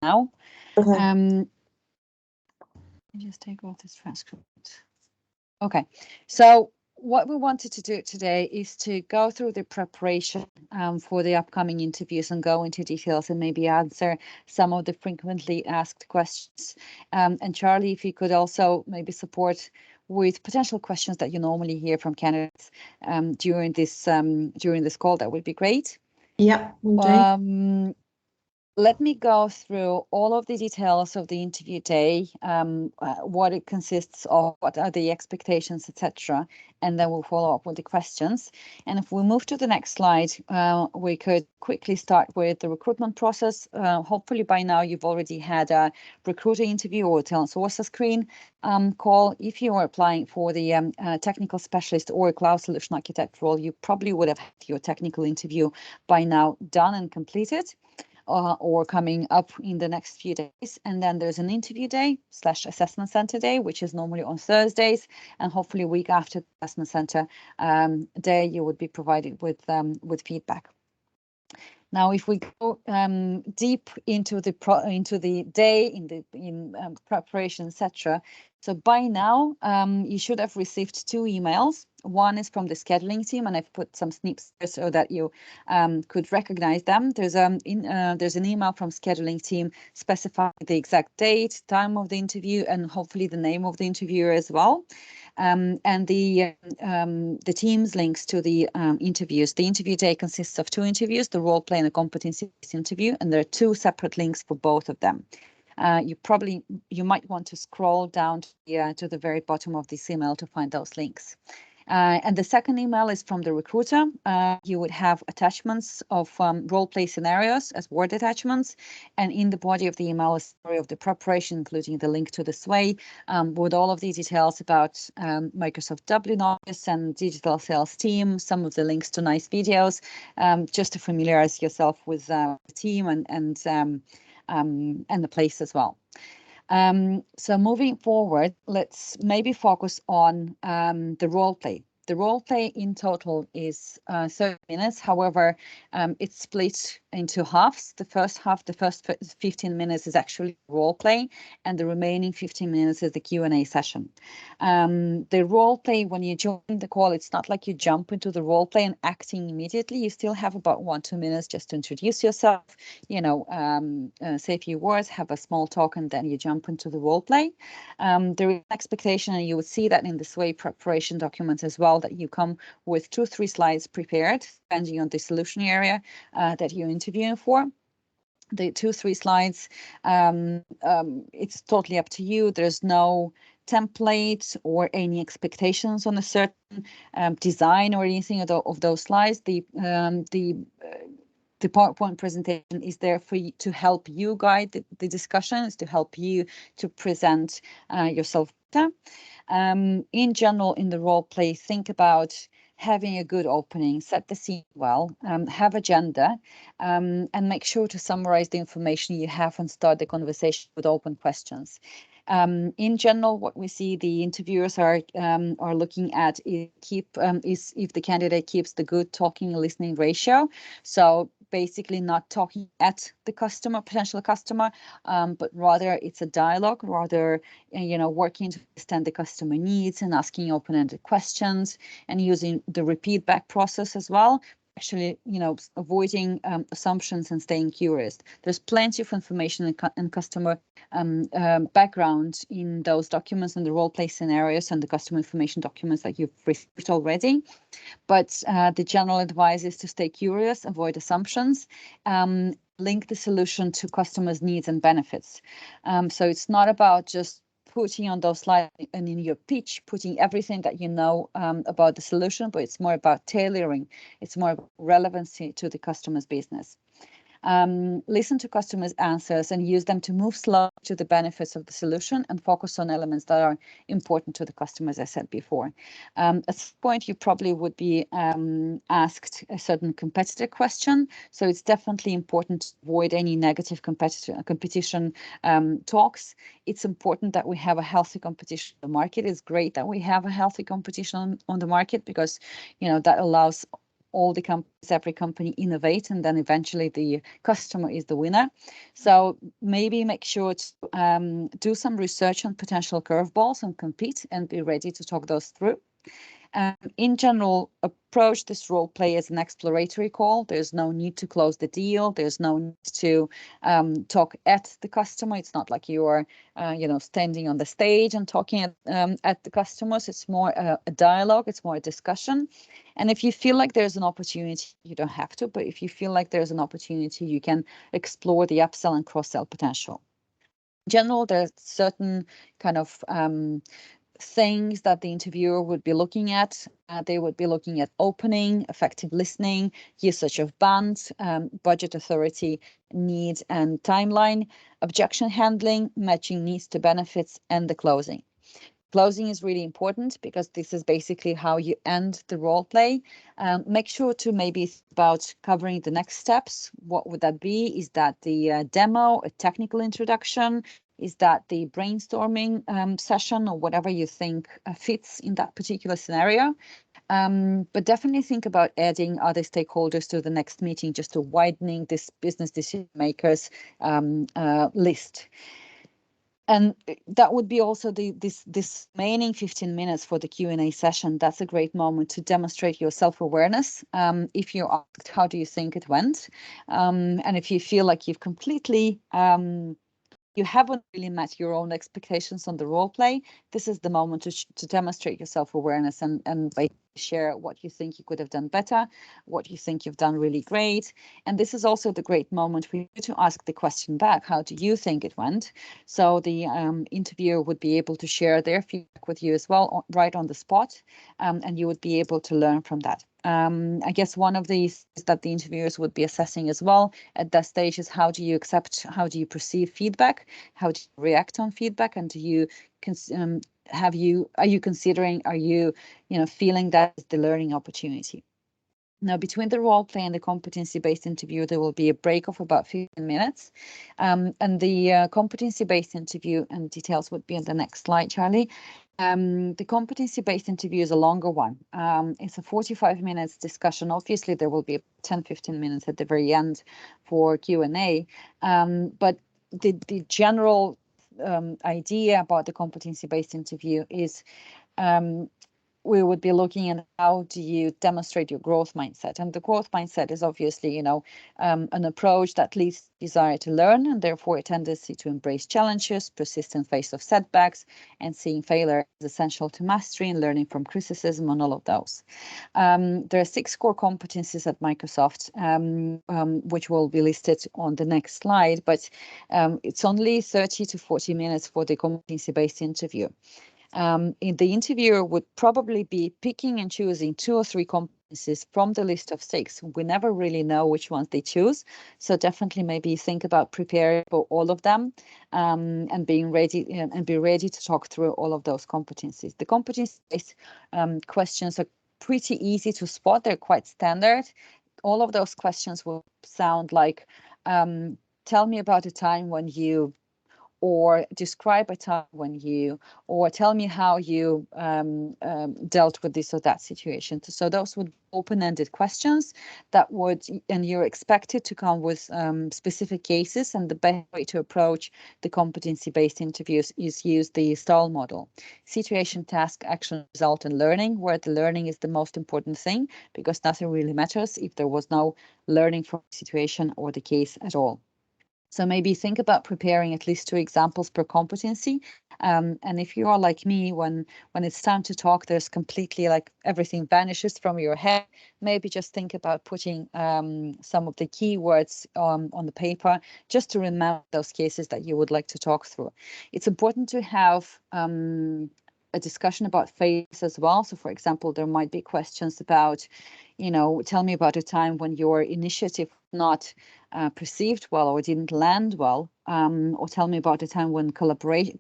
now. Okay. Let me just take off this transcript. Okay, so what we wanted to do today is to go through the preparation for the upcoming interviews and go into details and maybe answer some of the frequently asked questions. And Charlie, if you could also maybe support with potential questions that you normally hear from candidates during this call, that would be great. Yeah, will do. Let me go through all of the details of the interview day, what it consists of, what are the expectations, etc., and then we'll follow up with the questions. And if we move to the next slide, we could quickly start with the recruitment process. Hopefully by now you've already had a recruiter interview or talent sourcer screen call. If you are applying for the technical specialist or cloud solution architect role, you probably would have had your technical interview by now done and completed. Or coming up in the next few days. And then there's an interview day / assessment center day, which is normally on Thursdays. And hopefully a week after the assessment center day, you would be provided with feedback. Now, if we go deep into the day, in preparation, etc. So by now, you should have received 2 emails. One is from the scheduling team, and I've put some snips there so that you could recognize them. There's an email from scheduling team specifying the exact date, time of the interview, and hopefully the name of the interviewer as well. And the team's links to the interviews. The interview day consists of 2 interviews, the role play and the competency-based interview, and there are 2 separate links for both of them. You might want to scroll down to the very bottom of this email to find those links. And the second email is from the recruiter. You would have attachments of role play scenarios as Word attachments. And in the body of the email is a story of the preparation, including the link to the Sway, with all of the details about Microsoft Dublin office and digital sales team, some of the links to nice videos, just to familiarize yourself with the team and the place as well. So moving forward, let's maybe focus on the role play. The role play in total is 30 minutes. However, it's split into halves. The first 15 minutes is actually role play, and the remaining 15 minutes is the Q&A session. The role play, when you join the call, it's not like you jump into the role play and acting immediately. You still have about 1-2 minutes just to introduce yourself, say a few words, have a small talk, and then you jump into the role play. There is an expectation, and you would see that in the Sway preparation documents as well, that you come with 2-3 slides prepared, depending on the solution area that you're interviewing for. The 2-3 slides, it's totally up to you. There's no template or any expectations on a certain design or anything of those slides. The PowerPoint presentation is there for you to help you guide the discussions, to help you to present yourself better. In general, in the role play, think about having a good opening, set the scene well, have agenda, and make sure to summarize the information you have and start the conversation with open questions. In general, what we see the interviewers are looking at is if the candidate keeps the good talking and listening ratio. So basically not talking at the potential customer, but rather it's a dialogue, rather working to understand the customer needs and asking open-ended questions and using the repeat back process as well. Actually, avoiding assumptions and staying curious. There's plenty of information and customer background in those documents and the role play scenarios and the customer information documents that you've received already. But the general advice is to stay curious, avoid assumptions, link the solution to customers' needs and benefits. So it's not about just putting on those slides and in your pitch, putting everything that you know about the solution, but it's more about tailoring. It's more about relevancy to the customer's business. Listen to customers' answers and use them to move slowly to the benefits of the solution and focus on elements that are important to the customer, as I said before. At some point, you probably would be asked a certain competitor question. So it's definitely important to avoid any negative competition talks. It's important that we have a healthy competition on the market. It's great that we have a healthy competition on the market because, that allows all the companies, every company innovate, and then eventually the customer is the winner. So maybe make sure to do some research on potential curveballs and compete and be ready to talk those through. In general, approach this role play as an exploratory call. There's no need to close the deal. There's no need to talk at the customer. It's not like you are, standing on the stage and talking at the customers. It's more a dialogue. It's more a discussion. And if you feel like there's an opportunity, you don't have to, but if you feel like there's an opportunity, you can explore the upsell and cross-sell potential. In general, there's certain kind of things that the interviewer would be looking at. They would be looking at opening, effective listening, usage of bands, budget authority, needs and timeline, objection handling, matching needs to benefits, and the closing. Closing is really important because this is basically how you end the role play. Make sure to maybe think about covering the next steps. What would that be? Is that the demo, a technical introduction? Is that the brainstorming session, or whatever you think fits in that particular scenario? But definitely think about adding other stakeholders to the next meeting, just to widening this business decision makers list. And that would be also this remaining 15 minutes for the Q&A session. That's a great moment to demonstrate your self-awareness. If you're asked, how do you think it went? And if you feel like you've completely you haven't really met your own expectations on the role play, this is the moment to demonstrate your self-awareness and share what you think you could have done better, what you think you've done really great. And this is also the great moment for you to ask the question back, how do you think it went? So the interviewer would be able to share their feedback with you as well, right on the spot, and you would be able to learn from that. I guess one of these is that the interviewers would be assessing as well at that stage is how do you perceive feedback? How do you react on feedback? And do you are you considering, are you feeling that is the learning opportunity? Now, between the role play and the competency-based interview, there will be a break of about 15 minutes. And the competency-based interview, and details would be on the next slide, Charlie. The competency-based interview is a longer one. It's a 45 minutes discussion. Obviously, there will be 10-15 minutes at the very end for Q&A. But the general idea about the competency-based interview is we would be looking at how do you demonstrate your growth mindset. And the growth mindset is obviously, an approach that leads desire to learn, and therefore a tendency to embrace challenges, persistent face of setbacks, and seeing failure as essential to mastery and learning from criticism on all of those. There are 6 core competencies at Microsoft, which will be listed on the next slide, but it's only 30 to 40 minutes for the competency-based interview. The interviewer would probably be picking and choosing 2 or 3 competencies from the list of 6. We never really know which ones they choose. So definitely maybe think about preparing for all of them and being ready and be ready to talk through all of those competencies. The competency-based questions are pretty easy to spot. They're quite standard. All of those questions will sound like, tell me about a time when you, or describe a time when you, or tell me how you dealt with this or that situation. So those would be open-ended questions that would, and you're expected to come with specific cases. And the best way to approach the competency-based interviews is use the STAR model: situation, task, action, result, and learning, where the learning is the most important thing, because nothing really matters if there was no learning from the situation or the case at all. So maybe think about preparing at least 2 examples per competency. And if you are like me, when it's time to talk, there's completely like everything vanishes from your head. Maybe just think about putting some of the keywords on the paper, just to remember those cases that you would like to talk through. It's important to have a discussion about failures as well. So for example, there might be questions about, tell me about a time when your initiative not perceived well or didn't land well, or tell me about a time when collaboration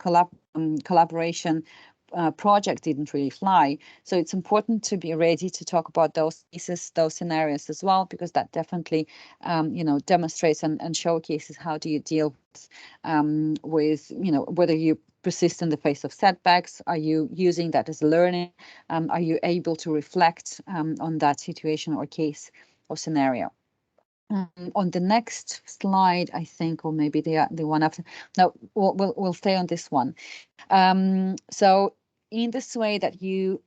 project didn't really fly. So it's important to be ready to talk about those cases, those scenarios as well, because that definitely, demonstrates and showcases how do you deal with, whether you persist in the face of setbacks. Are you using that as learning? Are you able to reflect on that situation or case or scenario? On the next slide, I think, or maybe the one after. No, we'll stay on this one. So in this way that you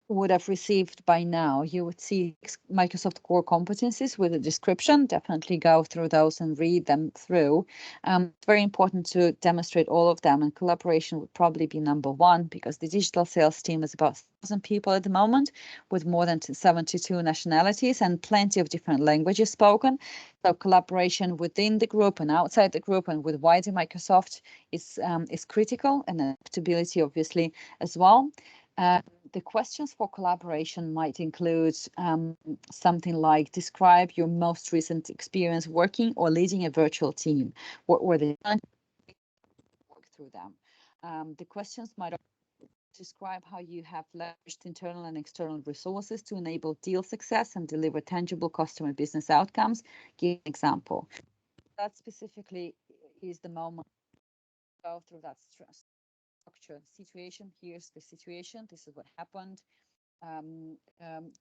would have received by now, you would see Microsoft core competencies with a description. Definitely go through those and read them through. It's very important to demonstrate all of them, and collaboration would probably be number one, because the digital sales team is about 1,000 people at the moment, with more than 72 nationalities and plenty of different languages spoken. So collaboration within the group and outside the group and with wider Microsoft is critical, and adaptability obviously as well. The questions for collaboration might include something like, describe your most recent experience working or leading a virtual team. What were the work through them? The questions might describe how you have leveraged internal and external resources to enable deal success and deliver tangible customer business outcomes. Give an example. That specifically is the moment to go through that structured situation. Here's the situation. This is what happened.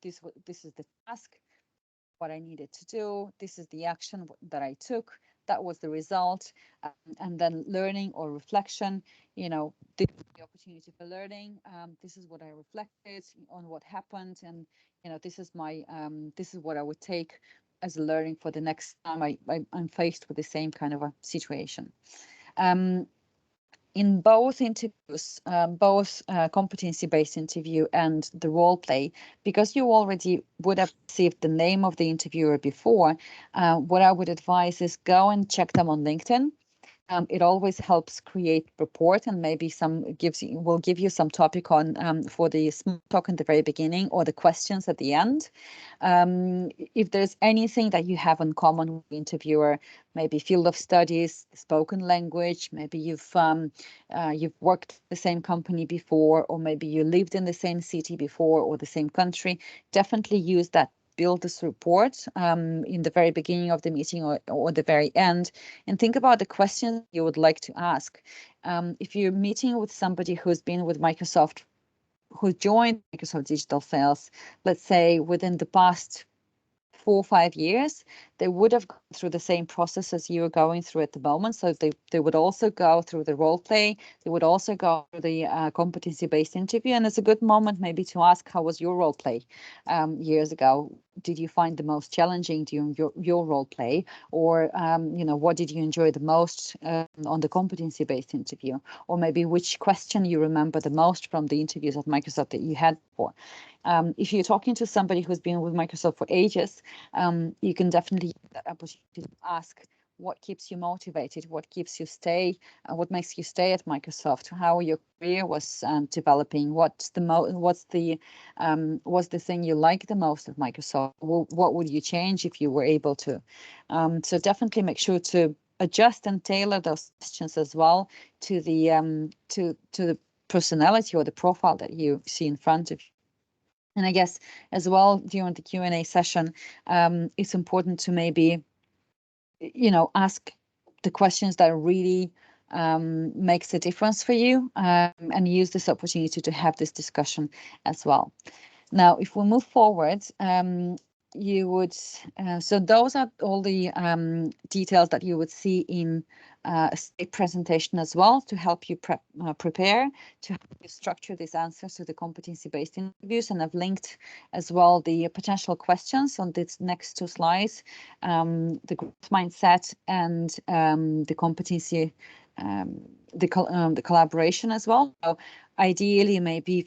This is the task, what I needed to do. This is the action that I took. That was the result. And then learning or reflection, this is the opportunity for learning. This is what I reflected on what happened. And, this is what I would take as a learning for the next time I'm faced with the same kind of a situation. In both interviews, both competency-based interview and the role play, because you already would have received the name of the interviewer before, what I would advise is go and check them on LinkedIn. It always helps create rapport, and maybe will give you some topic on for the small talk in the very beginning or the questions at the end. If there's anything that you have in common with the interviewer, maybe field of studies, spoken language, maybe you've worked at the same company before, or maybe you lived in the same city before or the same country, definitely use that. Build this report in the very beginning of the meeting or the very end, and think about the questions you would like to ask. If you're meeting with somebody who's been with Microsoft, who joined Microsoft Digital Sales, let's say within the past 4 or 5 years, they would have gone through the same process as you are going through at the moment. So they would also go through the role play. They would also go through the competency-based interview. And it's a good moment maybe to ask, how was your role play years ago? Did you find the most challenging during your role play? Or, what did you enjoy the most on the competency-based interview? Or maybe which question you remember the most from the interviews at Microsoft that you had before? If you're talking to somebody who's been with Microsoft for ages, you can definitely use that opportunity to ask what keeps you motivated, what keeps you what makes you stay at Microsoft, how your career was developing, what's the thing you like the most of Microsoft, what would you change if you were able to? So definitely make sure to adjust and tailor those questions as well to the personality or the profile that you see in front of you. And I guess as well during the Q&A session, it's important to maybe, ask the questions that really makes a difference for you, and use this opportunity to have this discussion as well. Now, if we move forward, you would, so those are all the details that you would see in a presentation as well, to help you prepare, to help you structure these answers to the competency-based interviews. And I've linked as well the potential questions on these next 2 slides, the growth mindset and the competency, the collaboration as well. So ideally, maybe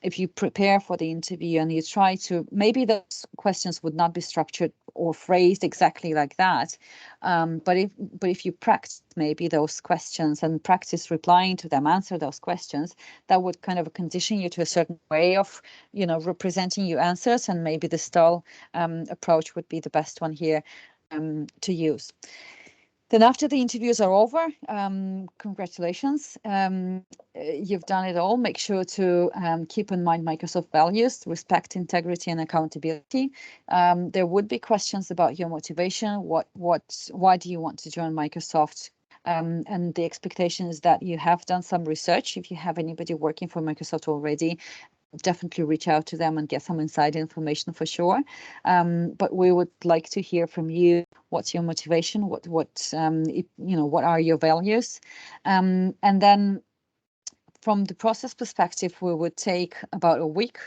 if you prepare for the interview and you try to, maybe those questions would not be structured or phrased exactly like that. But if you practice maybe those questions and practice replying to them, answer those questions, that would kind of condition you to a certain way of, representing your answers. And maybe the style approach would be the best one here to use. Then after the interviews are over, congratulations. You've done it all. Make sure to keep in mind Microsoft values, respect, integrity, and accountability. There would be questions about your motivation. Why do you want to join Microsoft? And the expectation is that you have done some research. If you have anybody working for Microsoft already, definitely reach out to them and get some inside information for sure. But we would like to hear from you. What's your motivation? What are your values? And then from the process perspective, we would take about a week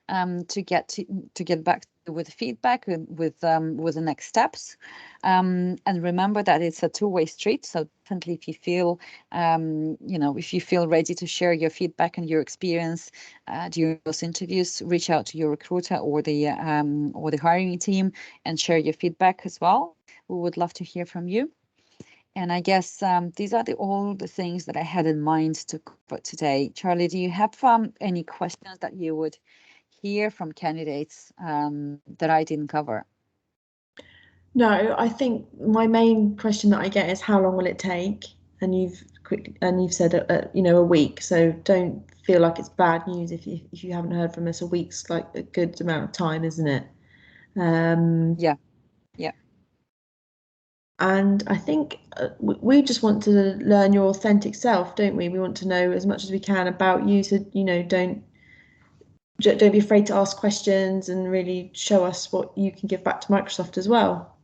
to get back with feedback with the next steps. And remember that it's a two-way street. So definitely, if you feel if you feel ready to share your feedback and your experience during those interviews, reach out to your recruiter or the hiring team and share your feedback as well. We would love to hear from you. And I guess these are all the things that I had in mind to cover today. Charlie, do you have any questions that you would hear from candidates that I didn't cover? No, I think my main question that I get is how long will it take? And you've said a week. So don't feel like it's bad news if you haven't heard from us. A week's like a good amount of time, isn't it? Yeah. And I think we just want to learn your authentic self, don't we? We want to know as much as we can about you. So don't be afraid to ask questions and really show us what you can give back to Microsoft as well.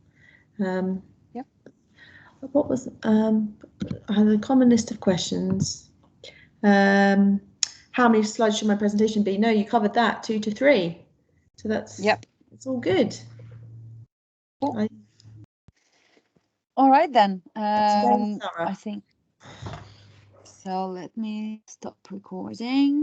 Yep. What was I had a common list of questions. How many slides should my presentation be? No, you covered that, 2 to 3. So it's all good. Cool. All right then. I think so. Let me stop recording.